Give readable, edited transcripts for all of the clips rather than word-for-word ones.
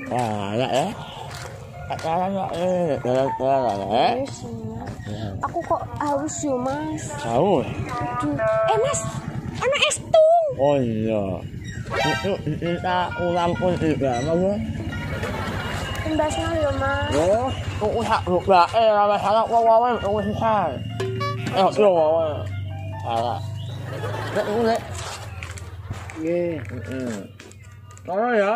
Wah, ya ya. Jalan ya. Aku kok haus yo, Mas. Haus. Aduh. Mas, ana es tung. Oh iya. Itu kita ulang pun juga, Mas. Embasnya yo, Mas. Yo, aku tak lupa masalah wawawan aku sisa. Yo wawawan. Salah. Nek nek. Nggih, Kalau ya.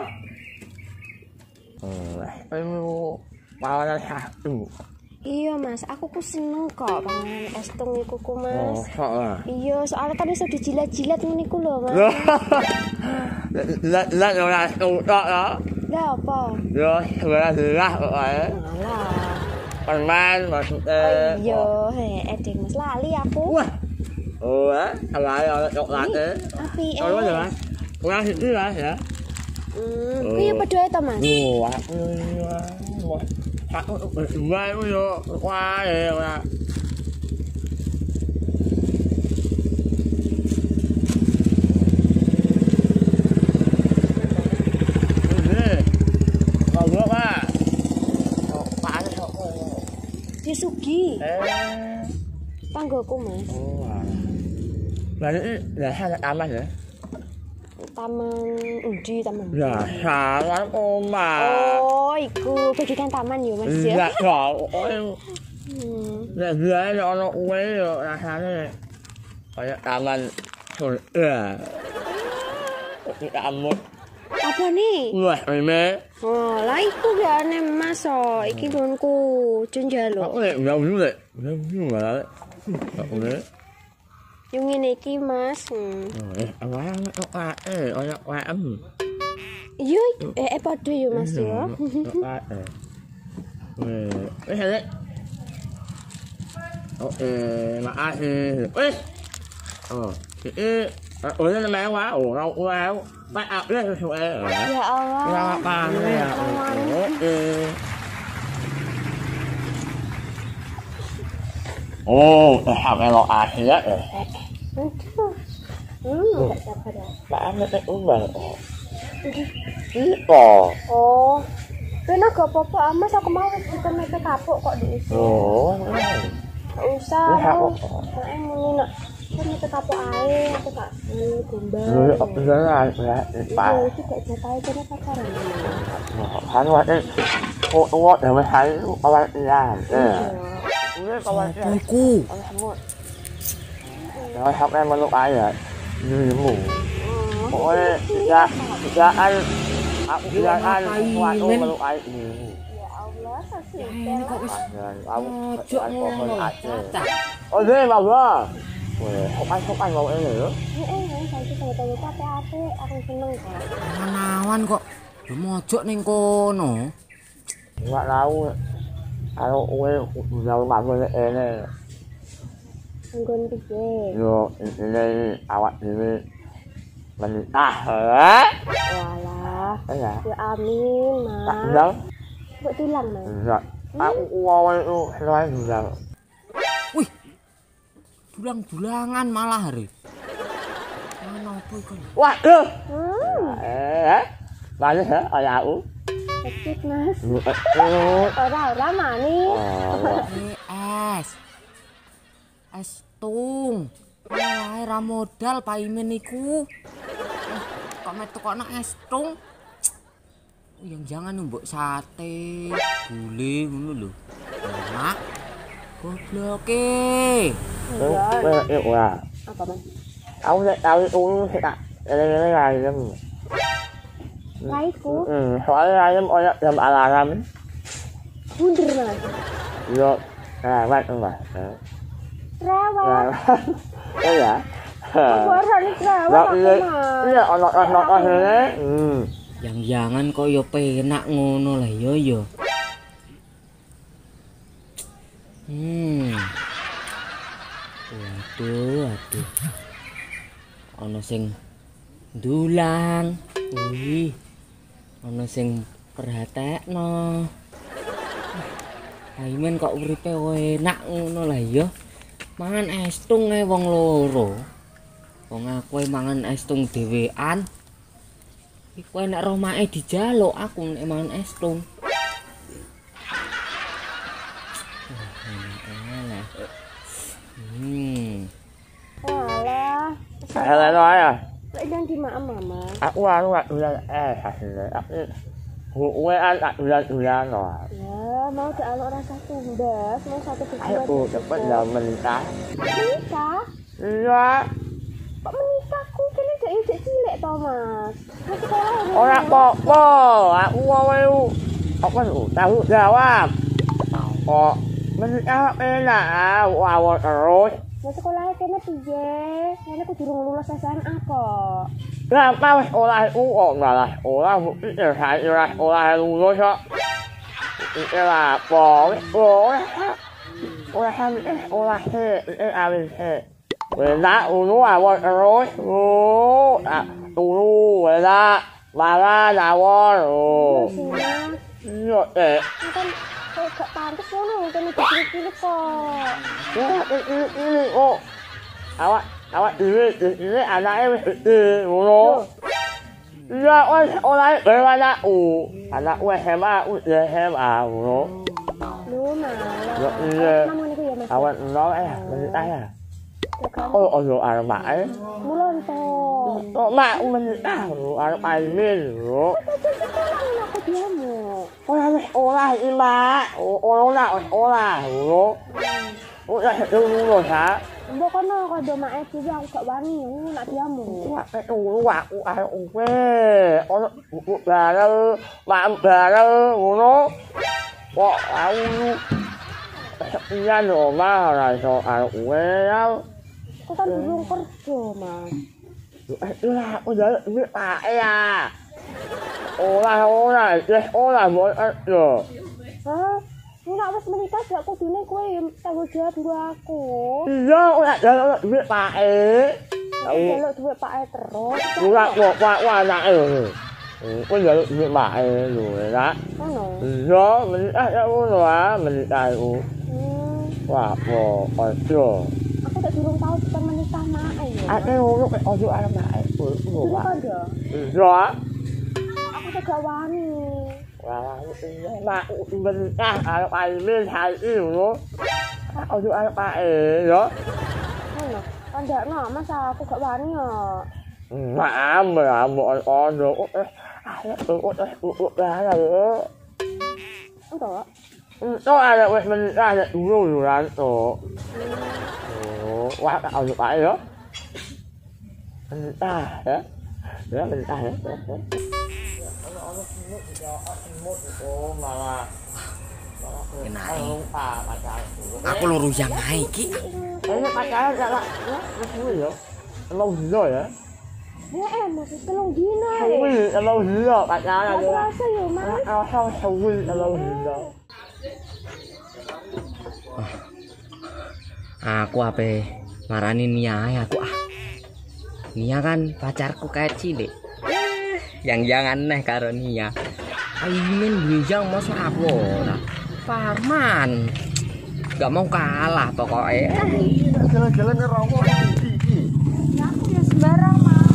Ayo mawanan satu. Iya, Mas, aku ku seneng kok panganan es tung iku ku, Mas. Oh, Iya, soalnya kan iso dijilat-jilat ngene iku lho, Mas. Jilat ora tok ya. Lah apa? Yo, jelas kok ae. Alah. Permen maksudnya. Iya, edeng Mas lali aku. Wah. Oh, salah ya coklatnya. Apike? Kalau ya, Mas. Kurang itu Mas ya. Kuwi padha ta, Mas? Wah, wah. Aku berdua itu yo, wah ya. Kalau Pak, Pak Disugi. Tanggoku, Mas. Oh, berarti ada taman ya? Taman undi, taman. Ya, salah omah. Oh, iku bagikan taman yo, Mas ya. Enggak tahu. Nek biae ono kuwe yo rasane kayak taman surga. Kamu Apa nih? wah meme. Oh, lah iku gane Mas oh. Iki nggonku jenjalo. Aku nek enggak dulu nek. Enggak dulu malah. Aku nek. Yung ngene iki, Mas. Awang kok ono waem. Iya, padha yo, Mas yo. Nek. Oke, makasih. Oh, udah namanya wow, maaf ya sesuai. Ya Allah. Ya apa ya? Oke. Oh, melok akhir ya. Enggak sabar ya. Maaf nek umbal. Iya. Oh. Kena gak apa-apa, Mas aku mau bukan mepe kapuk kok diisi. Oh, Gak usah. Saya mau nak. Kan mepe kapuk ae, aku gak gombal. apa jalan ya? Pak. Itu gak jatahe kene pacaran. Kan wae kok dewe hai kawan iyan. Udah kawan iyan. Iku. Ya sampe meluk ae. Nyemu. Pokoknya kerjaan aku kerjaan waktu meluk ae ini. Ya Allah, kasih. Ini kok wis Aku ngono. Oh, deh, Baba. Weh, sopan mau ini lho. Saiki tanya-tanya capek-capek, aku seneng kok. Awan kok yo mojok ning kono. Enggak tahu. Kalau kowe udah makan ini. Nggon piye? Yo, ini awak dhewe menikah. Walah. Ya. Ya amin, Tak Mas. bilang? Mbok tulang, Mas. Enggak. Aku mau itu selain bilang. Wih. Dulang-dulangan malah hari. Mana apa iku? Waduh. Banyak ya ayahku. Sakit, Mas. Oh. Ora mani. Es tung. Wae ra modal paimen iku. Kok metukokno es tung. Yang jangan mbok sate, gule ngono lho. Enak. Gobloke. Wah. Apa, Mas? Aku nek tahu itu sik tak ini ayam. Laiku. Soalnya ayam oyak jam alarm. Bunder, Mas. Yo, lewat Mas. Rawat. Ya. Ora nek rawat aku, Mas. Iya, ono ini. Yang jangan kok yo penak ngono lah yo. Waduh. Ono sing dulang. Wih. Ono sing perhatekno. Aimen kok uripe enak ngono lah ya. Mangan es tung wong loro. Wong aku mangan es tung dhewean. Iku enak roh mae dijaluk aku nek mangan estung. Walah. Alah nói à. Lại đang di mak mama. Aku nggak udah hasilnya. Aku ăn udah rồi. Ya, mau ke anak rasa tundas, mau satu pikiran. Aku dapat dah menikah. Menikah? Iya. Kok menikah? Ku kini cek cilik toh, Mas. Mau sekolah. Orang apa? Aku mau. Aku tahu jawab. Kok menikah enak? Awal terus. Mau sekolah kene piye? Kene aku durung lulus SMA kok. Kenapa wis olah kok malah olah bukti saya olah lulus kok. Iki lah po. Olah olah awis Wala uno awal terus. Tulu wala malah awal. Iya Kan kok gak pantes ngono kene cilik-cilik kok. ini kok. Awak ini anaknya wis gede ngono. Iya wis oleh anak anak SMA ngono. Lu malah. Ya iya. Kamu niku ya Mas. Awak no menikah ya. Oh ojo arep mae. Mulon to. Kok mak menikah arep amin lho. Aku diamu. Olah iki mak. Olah ngono. Udah dulu ha. Mbok kono kado mak iki aku gak wani nak diamu. Aku ono bareng, mak bareng ngono. Kok aku iya lho mah ora iso aku ya. Kok kan belum kerja, Mas. Lah aku jalan duit Pak ya. Olah mau lho. Hah? Ini nak wis menikah gak kudune kowe tanggung jawab nggo aku. Iya, ora jalan duit Pak Aku jaluk duit Pak terus. Ora kok Pak anake lho. Kok jalan duit Pak lho ya. Ngono. Iya, menikah ya ngono ah, menikah iku. Wah, kok ojo. Aku tak durung tahu kita menikah mae ya. Ate ngono kok ojo arep mae. Durung kado. Iya. Aku tak gak wani. Wah, iya mak menikah arep amin saiki ngono. Ojo arep mae ya. Ngono. Kandakno masa aku gak wani ya. Maam ono. Ayo Entok. Itu ada wis menikah ada dulu kan tuh. Oh, wah ojo pae ya. Menikah ya. Ya menikah ya. Aku luru yang naik iki. Ini pacaran gak lah. Ya. Lo dino ya. Ya enak telung dino. Suwi lo dino pacaran ya. Rasa ya, Mas. Suwi lo dino. Aku ape marani Nia ya aku Nia kan pacarku kayak cilik. Yang jangan aneh karo Nia. Aimin bijang masa aku ora. Parman. Gak mau kalah pokoknya. Jalan-jalan ke romo iki. Ya aku ya sembarang, Mas.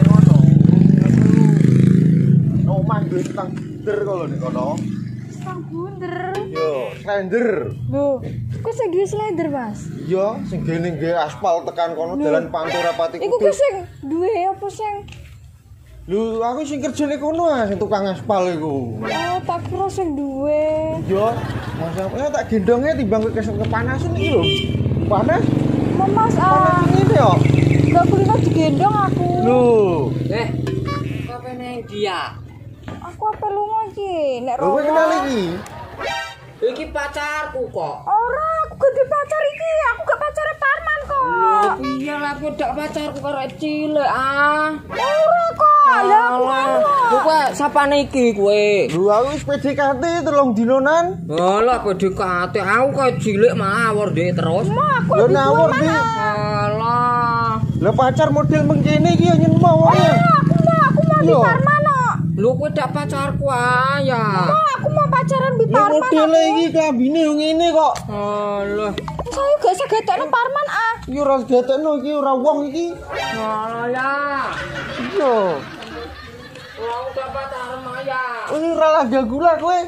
Ngono. Omah duwe tang der kalau nek kono. Sang bunder. Yo, slender. Loh, kok sing duwe slender, Mas? Iya, sing gene nggih aspal tekan kono dalan Pantura Pati Iku ku sing duwe apa sing? Lho, aku sing kerjane kono sing tukang aspal iku. Oh, tak kira sing duwe. Iya, masa tak gendongnya timbang kepanasan iki lho. Panas? Mas Panas ngene yo. gak kulino digendong aku. Lho, Apa neng dia? Aku apa lunga iki? Nek kowe kenal iki? Iki pacarku kok. Ora, aku gede pacar iki. Aku gak pacare Parman kok. Iya lah budak pacarku karo cilik Ora kok. Lah aku anu. Kowe sapane iki kowe? Lho, aku wis PDKT 3 dinonan. Alah PDKT aku kok cilik mawur dhek terus. Aku Lho nawur di. Alah. Lah pacar model mengkene iki nyen mau wae. Aku mau di Iya. Parman kok. Lu kowe dak pacarku ya. Aku mau pacaran di Lah Parman. modele iki klambine yo ngene kok. Alah. Saya gak segetekno Parman ah. Iki ora gatekno iki ora wong iki. Alah ya. Iya. Wong udah pacaran Maya. Ora lah gula kowe.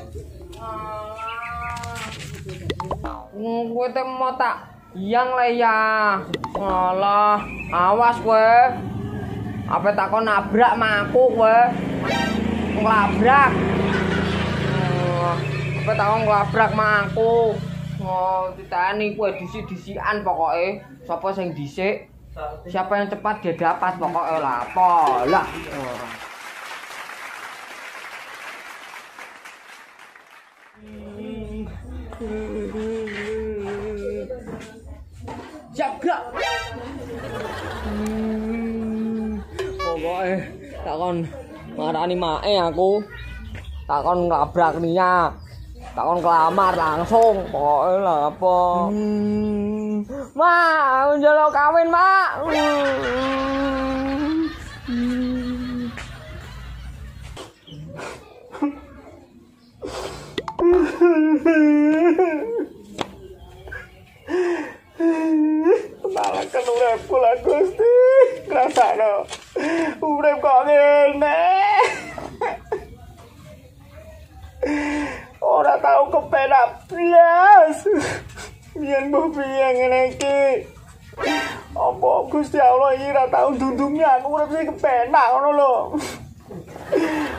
Kowe teh mau tak yang le ya. Alah, awas kowe. Apa takon nabrak maku kowe? Nglabrak. Apa takon nglabrak maku? Oh, ditani kowe disi-disian pokoke. Sapa sing dhisik? Siapa yang cepat dia dapat pokoke lah. Apalah. Jabrak. Pokoke takon marani mae aku. Takon nglabrak Nia. Takon kelamar langsung. Pokoke lah apa. Mak, njaluk kawin, Mak. Malakan uripku lah Gusti. Ngrasakno. Urip kok ngene. Ora tau kepenak blas. Biyen mbok piye ngene iki. Apa Gusti Allah iki ora tau ndundungi aku urip sing kepenak ngono lho.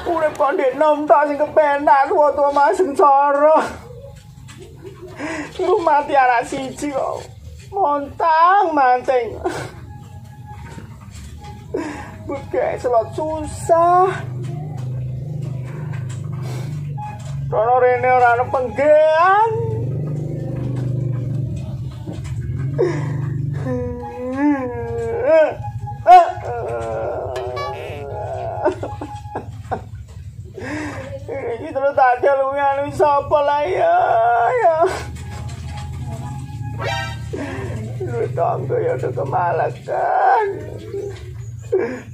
Urip kok ndek nom tok sing kepenak tuwa-tuwa mas sengsara. Lu mati anak siji kok. Montang manting. Bukan selot susah. Kono rene ora ana penggean. Ini terus ada lu yang sapa lah ya. Lu tangga ya udah kemalakan.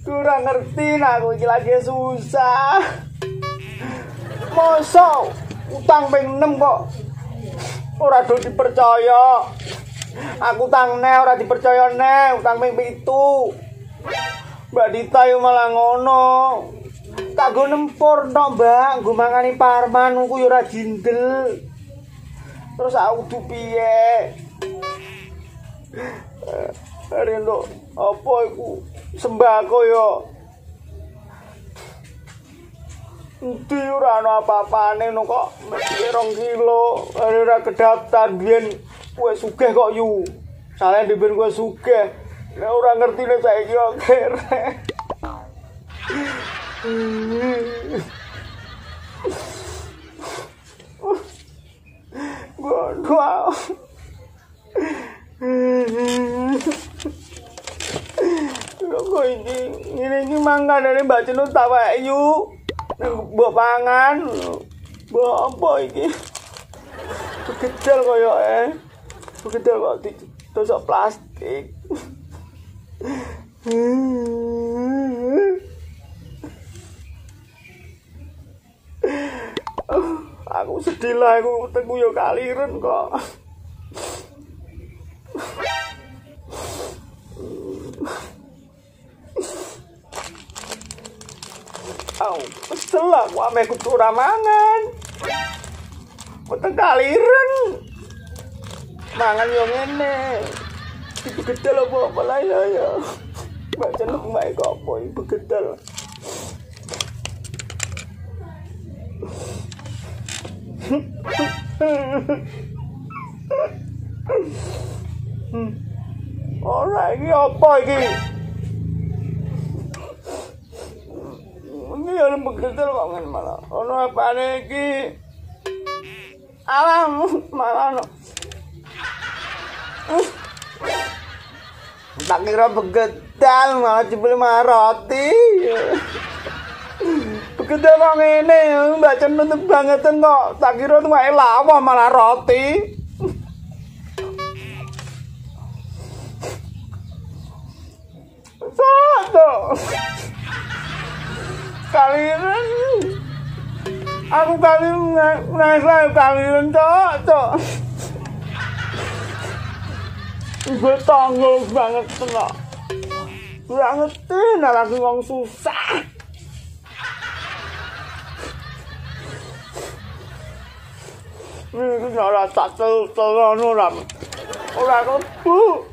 Kurang ngerti nah aku lagi susah. Mosok utang ping 6 kok ora do dipercaya. Aku utang neh ora dipercaya neh, utang ping 7. Mbak Dita yo malah ngono. Tak go nempur tok, Mbak, nggo mangani parman ku yo ora jindel. Terus aku kudu piye? Rendo apa iku sembako yo. Endi ora ana apa-apane no kok mesti 2 kilo. Ora kedaftar biyen kowe sugih kok yu. Sale dhewe kowe sugih. Nek ora ngerti nek saiki kok kere. Gua kok ini mangga dari Mbak Cenut tak wae yu. Mbok pangan. Mbok apa iki? Begedel koyo Begedel kok ditusuk plastik. Aku sedih lah aku ketemu yo kaliren kok. Kesel aku ame kudu ora mangan. Weteng kaliren. Mangan yo ngene. Begedel apa lah ya. Mbak Cenuk mbak kok apa iki begedel. Ora iki apa iki? Ini yang begedel kok ngene malah. Ono apane iki? Alam malah ono. Tak kira begedel malah jebul roti. Begedel kok ngene, Mbak Cenut bangetan kok. Tak kira tuh lawah malah roti. Satu. Kaliren. Aku kaliren kaliren cok. Ibu tanggul banget kok. Ora ngerti nek lagi wong susah. Iki ora tak telono ora. Ora kebu.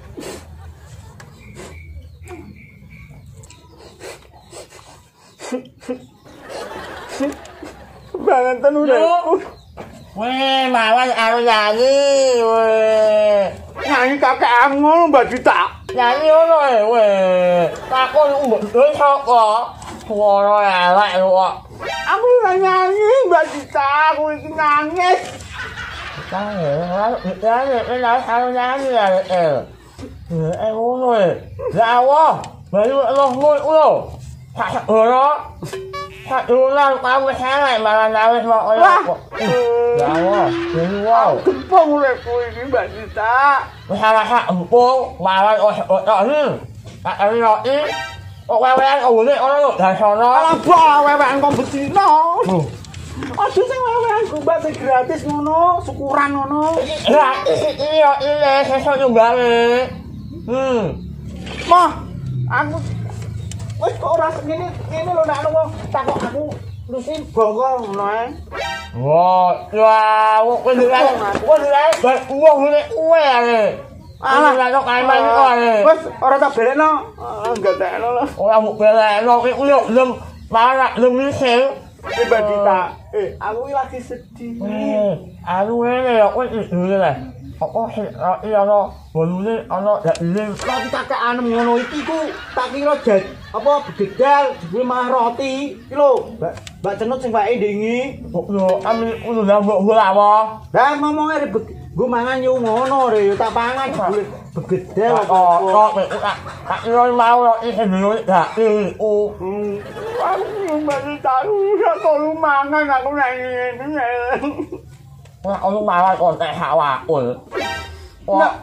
Banten uripku. Weh, mawan anu nyanyi, weh. Nyanyi kakek ngono Mbak Dita. Nyanyi ngono weh. Takon mbok sapa? Suara elek kok. Aku ora nyanyi Mbak Dita, aku iki nangis. Nyanyi ngono weh. Ya Allah, bayu Allah lho. Tak ora. Tak ulang kamu elek malah nangis kok. Ya Allah, wow. Gempong uripku iki Mbak Dita. Salah empung malah tak roti. Kok wewean unik ngono lho dari sono. Alah bah wewean kok betina. Aja sing wewean Mbak sing gratis ngono, syukuran ngono. Ya, ini sesuk nyumbang. Mah, aku wis kok ora ngene lho nek wong takok aku lusin bongko ngono ae. Wah, ya, wong ngene kuwe ae. Alah, kok kae mari kok. Wis ora tak belekno. Enggak tekno lho. Ora mbok belekno kuwi yo lem malah lem misel. Mbak Dita, aku lagi sedih. Aku ngene ya kuwi dhewe lah. Apa sih ana bolune ana dalem. Roti kakek anem ngono iki ku tak kira apa begedal duwe malah roti. Iki lho, Mbak Cenut sing wae ndingi. Yo amin udah nambah ora apa. Lah ngomongnya gue mangan yo ngono re, tak pangan begedel kok tak kira mau roti sendiri gak aku mbak tahu ya tolu mangan aku nek ngene. Wah, aku malah kontek awakku. Wah.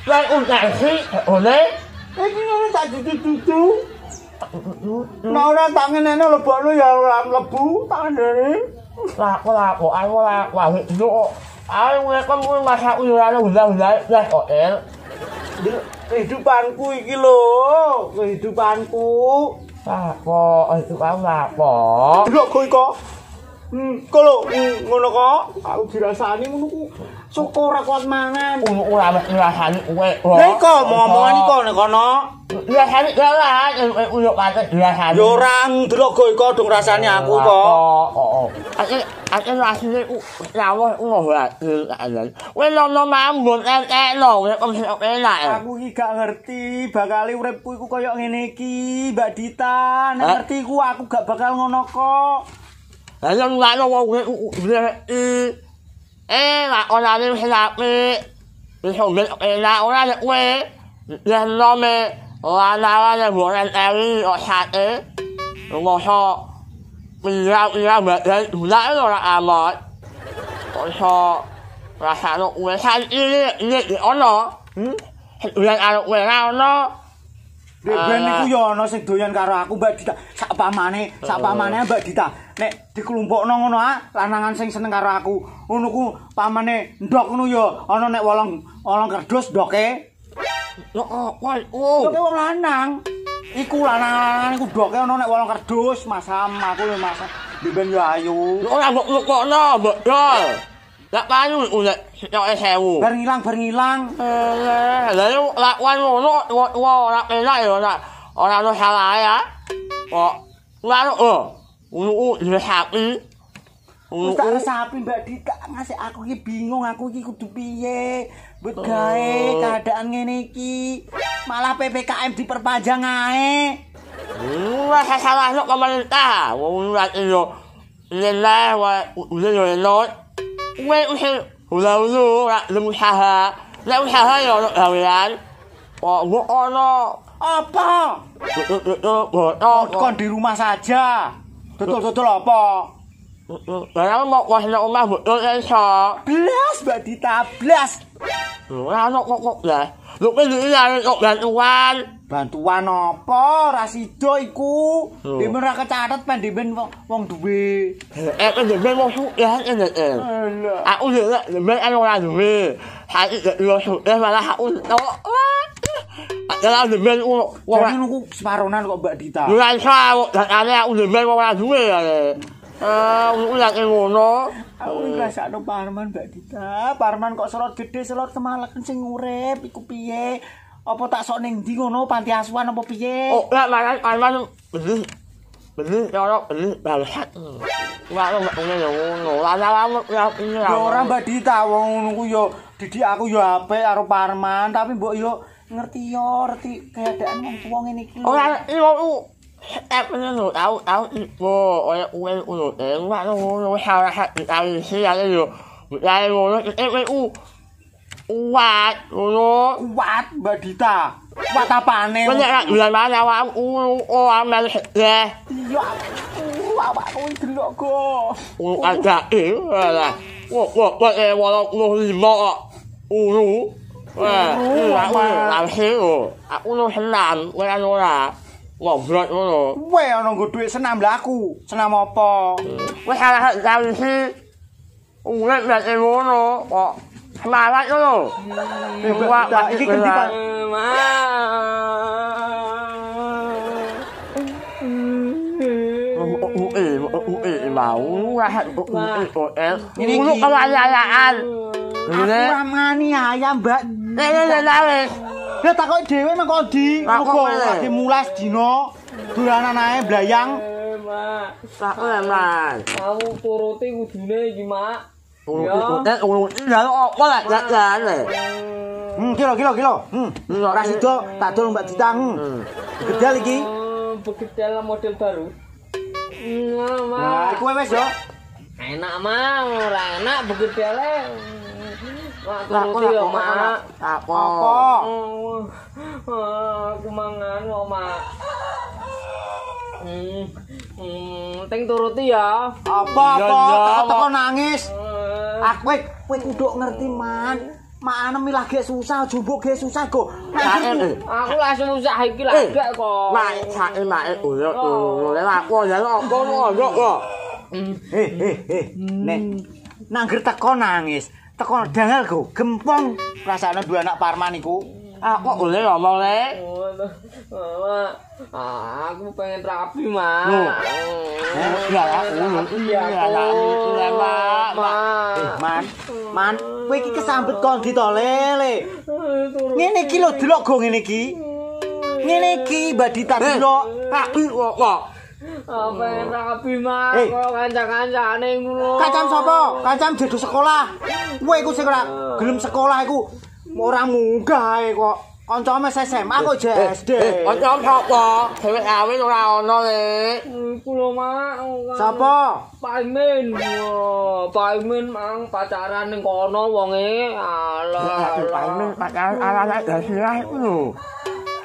Lah untek sih, oleh. Iki ngono tak dudu-dudu. Nek ora tak ngene lebokno ya ora mlebu tak ndene. Lah aku lah wah yo. Aku kamu masak ora ulah-ulah lah kok el. Kehidupanku iki lho, kehidupanku. Apa itu kamu apa? Delok kowe kok. Kalau ngono kok, aku dirasani ngono ku. Syukur aku kuat mangan. Ora ngrasani kowe. Lha kok ngomongan iki nek kono. Dirasani lah, uyuk kate dirasani. Yo ora ndelok kowe kok dong rasane aku kok. Aku rasane lawuh ngono wae. Kowe nono mambun entekno, kok mesti enak. Aku iki gak ngerti bakal uripku iku koyo ngene iki, Mbak Dita. Nek ngerti ku aku gak bakal ngono kok. Lah yang lano wong lah ora ne sapi. Wis omben enak ora nek kowe. Ya nome ora boran ewi kok sate. Ngoso pira badan ora ora amat. Kok rasane kowe iki ono. Doyan karo kowe ra ono. Ben iku yo ana sing doyan karo aku Mbak Dita. Sak pamane Mbak Dita. Nek dikelompokno ngono lanangan sing seneng karo aku. Ngono ku pamane ndok ngono yo ana nek wolong kerdus ndoke. Yo apa Ndoke wong lanang. Iku lanang iku ndoke ana nek wolong kerdus, masam aku lho masam. Ben yo ayu. Ora mbok-mbokno, mbok dol. Lah payu nek sitoke 1000. Bar ngilang. Lah yo lakon ngono ora enak yo ora ono salah ya. Kok ngono sapi. Wis tak resapi Mbak Dita ngasih aku iki bingung aku iki kudu piye. Mbut gawe keadaan ngene iki. Malah PPKM diperpanjang ae. Wah salah kok pemerintah. Wong yo lelah wae udah Wait, udah lemu usaha. Lah usaha ya ono gawean. Kok ono apa? Kon di rumah saja. Dodol apa? Barang mau wasna omah betul iso. Blas Mbak Dita, blas. Ora ono kok lah. Lu iki kok bantuan. Bantuan apa? Ra sida iku. Demen ra kecatet pendemen wong duwe. Pendemen wong ya aku demen ora duwe. Hati yo malah aku Kalau demen wong niku separonan kok Mbak Dita. Ora iso aku demen ora duwe ya. Lagi ngono. Aku ngrasakno Parman Mbak Dita. Parman kok selot gede, selot kemalaken sing urip iku piye? Apa tak sok ning ndi ngono panti asuhan apa piye? Oh, lah makan Parman benih. Benih jorok benih bangsat. Wah, ngene yo ngono. Lah awakmu ya ini Ya ora Mbak Dita wong ngono ku yo didik aku yo apik karo Parman, tapi mbok yo ngerti keadaan wong tuwa ngene iki. Oh, lah iku ini lho, tahu ibu, oleh uang ulo, enggak ngono, salah hati kali sih ada yo, ada ngono, kuat, ngono, Kuat Mbak Dita. Kuat apane? banyak lah, bulan mana awak orang melihat deh, Iya, awakku delok go. ada lah, wah, walau 5 kok, aku nu senam, ora. Ngobrol ngono. Kowe ana nggo dhuwit senam lha aku. Senam apa? Wis salah kali sih. Urip nek ngono kok semangat ngono. Iki kendi Pak? Mau rahat Ini iki kalau ayaan. Aku ramani ayam, Mbak. Nek Lah takok dhewe mengko ndi? Mugo lagi mulas dina dolanan ae blayang. Mak. sak man. Kamu turuti kudune iki, Mak. Urut apa lah jajane. Kilo. Ora sida tak dol Mbak Ditang. Gedal iki. Begedal model baru. Nah, kowe wis yo. Enak, Mak. Ora enak begedale. Mak turuti yo, Mak. Apa? Aku mangan kok, Mak. Ting turuti ya. Apa? Tak teko nangis. Aku kowe kudu ngerti, Man. Mak anem lagi susah, jumbuk ge susah go. Aku langsung susah iki lagi kok. Mak sak mak urut aku ya apa kok. Nek nangger teko nangis, teko dangal go, gempong. Rasane dua anak Parman iku. Kok boleh ngomong le? Mak, aku pengen rapi, Mak. Man, kowe iki kesambet kondi to, Lele. Ngene iki lho delok go ngene iki. Ngene iki Mbak Dita delok. Rapi kok. Pengen rapi, Mak. Kok kanca-kancane ngono. Kancam sapa? Kancam jedo sekolah. Kowe iku sing ora gelem sekolah iku ora munggah ae kok. Kancane SMA kok SD. Kanca sapa? Dhewe awin ora ono le. Iku lho, Mak. Sapa? Pak Imin. Pak Imin mang pacaran ning kono wonge. Alah. Pacaran ala-ala dasirah iku lho.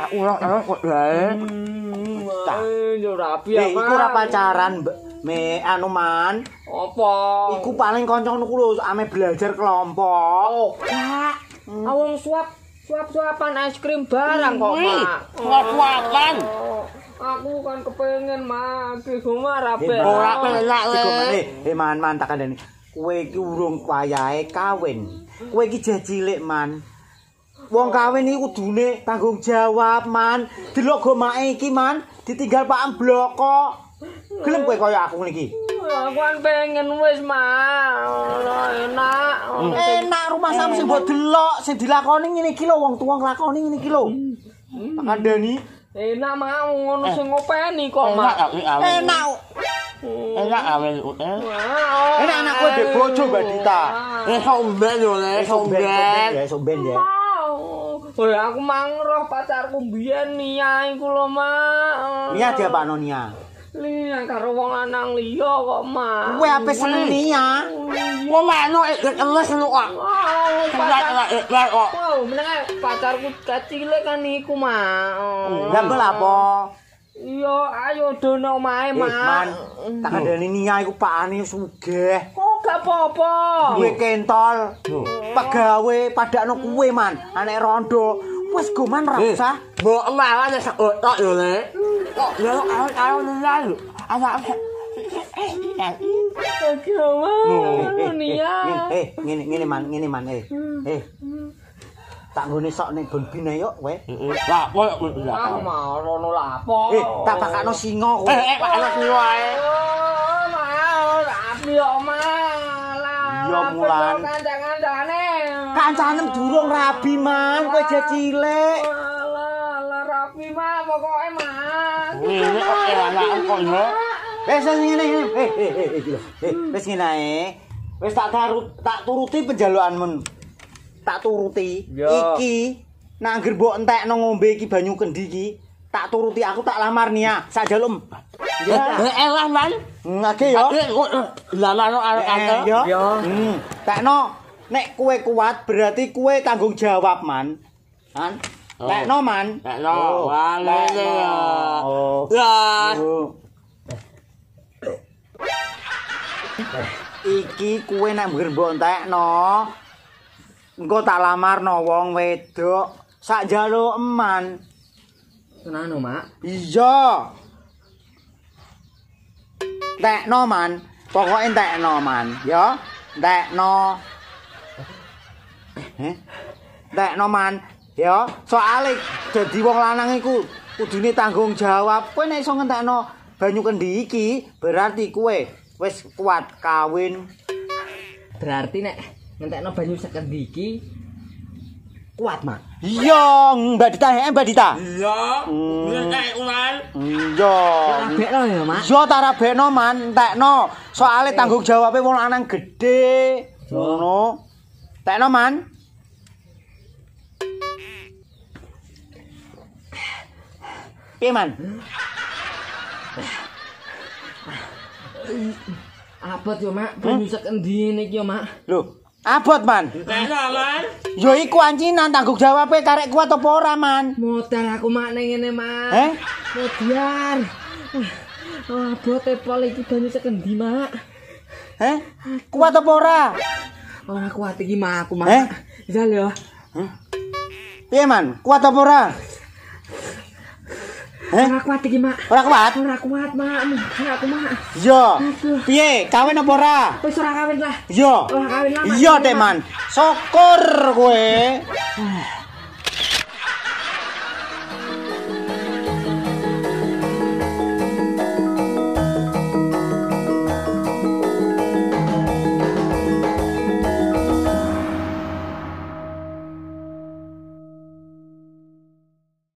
Aku ora kok wae. Yo rapi ya, Iku ora pacaran, me anu Man. Apa? Iku paling kancaku lho ame belajar kelompok. Kak, awang suap-suapan es krim barang kok, Mak. Suap-suapan. Aku kan kepengen, Mak. Ki rapi. Ora penak le. Man tak kandhani. Kowe iki urung wayahe kawin. Kowe iki cilik, Man. Wong kawin iki kudune tanggung jawab, Man. Delok go make iki, Man. Ditinggal Pak Ambloko. Gelem kowe kaya aku ngene iki. Aku kan pengen wis, Mak. Enak. Enak rumah sampe sing mbok delok, sing dilakoni ngene iki lho, wong tuwa nglakoni ngene iki lho. Tak kandhani. Enak mau ngono sing ngopeni kok, Mak. Enak. Enak awin. Enak anak kowe ndek bojo Mbak Dita. Somben yo le, somben. Ya. Oh, aku mangroh pacarku mbiyen Nia iku lho, Mak. Nia diapakno Nia? Lia karo wong lanang liya kok, Mak. Kowe ape seneng Nia? Wong mano eles lu kok. Oh, meneng pacarku kecilik kan iku, Mak. Lah mbel apa? Iya, ayo dono omahe, Mak. Man, tak kandhani Nia iku pakane sugih. Kok gak apa-apa. Duwe kentol. Pegawe padakno kuwe, Man. Anek rondo. Wis go Man ra usah. Mbok malah nek tok yo le. Kok yo ayo lho. Ana Ngene man. Tak nggone sok ning bon bine yo kowe. Lah, kok Ah, marono lapo. Tak bakakno singa kowe. Pak anak liya ae. Mau rapi kok, Mak. Iya mulan. Kancane. Kancane durung rabi, Man. Kowe jek cilik. Lah rapi mah pokoke mah. Ini kok enak kok yo. Wis ngene. Wis ngene ae. Wis tak turuti penjalukanmu. Tak turuti. Iki nek anggere mbok entekno ngombe iki banyu kendi iki, tak turuti aku tak lamar Nia. Sak jaluk. Ya. Elah man. Ngake yo. Lamar arek akeh. Yo. Tekno nek kowe kuat berarti kowe tanggung jawab, Man. Kan? Tekno, Man. Tekno. Wah, ngene ya. Oh. Ya. Iki kowe nek mbok entekno engko tak lamarno wong wedok sak njaluk eman. Tenan, Mak. Iya. Entekno, Man. Pokoke entekno, Man, ya. Entekno. Entekno, Man. Ya, soalé dadi wong lanang iku kudune tanggung jawab. Kowe nek iso ngentekno banyu kendi iki, berarti kowe wis kuat kawin. Berarti nek ngentekno banyu sekendi iki kuat, Mak. Iya, Mbak Dita, Mbak Dita. Iya. Nek ulan. Iya. Rabekno ya, Mak. Iya tak rabekno, Man, entekno. Soale tanggung jawabe wong lanang gedhe. Ngono. Entekno, Man. Piye, Man? Abot yo, Mak. Banyu sekendi niki yo, Mak. Lho, abot, Man. Tekno man. Yo iku ancinan tanggung jawabe karek kuat apa ora, Man? Modal aku Mak ning ngene, Mak. Modal. Abote pol iki banyu sekendi, Mak. Kuat apa ora? Ora kuat iki, Mak, aku, Mak. Jal yo. Piye, Man? Kuat apa ora? Ora kuat iki, Mak. Ora kuat? Ora kuat, Mak. Ora aku, Mak. Yo. Piye? Kawin apa ora? Wis ora kawin lah. Yo. Ora kawin lah, Mak. Iya, Dek, Man. Syukur kowe.